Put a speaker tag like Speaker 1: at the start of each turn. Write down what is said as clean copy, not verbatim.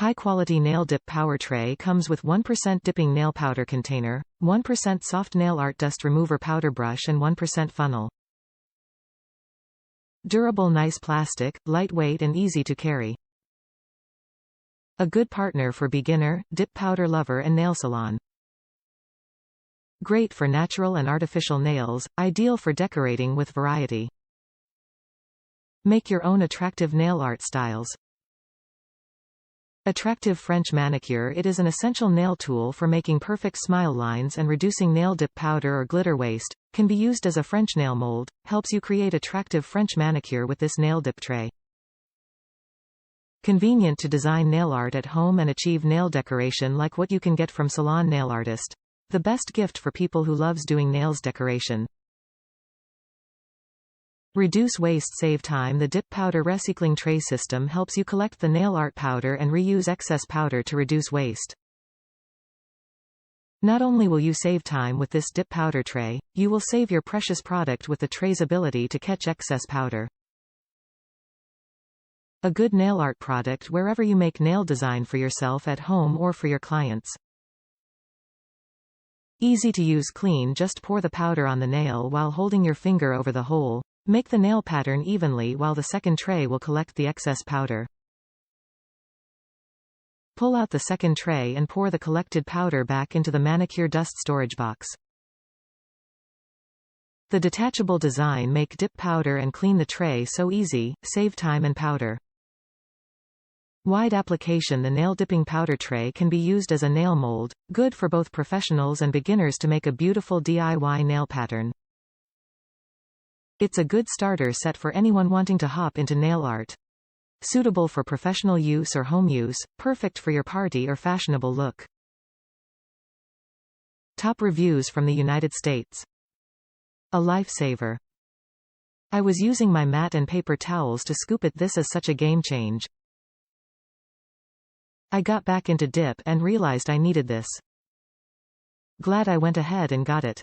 Speaker 1: High-quality nail dip power tray comes with 1% dipping nail powder container, 1% soft nail art dust remover powder brush and 1% funnel. Durable nice plastic, lightweight and easy to carry. A good partner for beginner, dip powder lover and nail salon. Great for natural and artificial nails, ideal for decorating with variety. Make your own attractive nail art styles. Attractive French Manicure It is an essential nail tool for making perfect smile lines and reducing nail dip powder or glitter waste, can be used as a French nail mold, helps you create attractive French manicure with this nail dip tray. Convenient to design nail art at home and achieve nail decoration like what you can get from Salon Nail Artist. The best gift for people who loves doing nails decoration. Reduce waste, save time. The dip powder recycling tray system helps you collect the nail art powder and reuse excess powder to reduce waste. Not only will you save time with this dip powder tray, you will save your precious product with the tray's ability to catch excess powder. A good nail art product wherever you make nail design for yourself at home or for your clients. Easy to use, clean. Just pour the powder on the nail while holding your finger over the hole. Make the nail pattern evenly while the second tray will collect the excess powder. Pull out the second tray and pour the collected powder back into the manicure dust storage box. The detachable design make dip powder and clean the tray so easy, save time and powder. Wide application. The nail dipping powder tray can be used as a nail mold, good for both professionals and beginners to make a beautiful DIY nail pattern. It's a good starter set for anyone wanting to hop into nail art. Suitable for professional use or home use, perfect for your party or fashionable look. Top reviews from the United States. A lifesaver. I was using my mat and paper towels to scoop it. This is such a game change. I got back into dip and realized I needed this. Glad I went ahead and got it.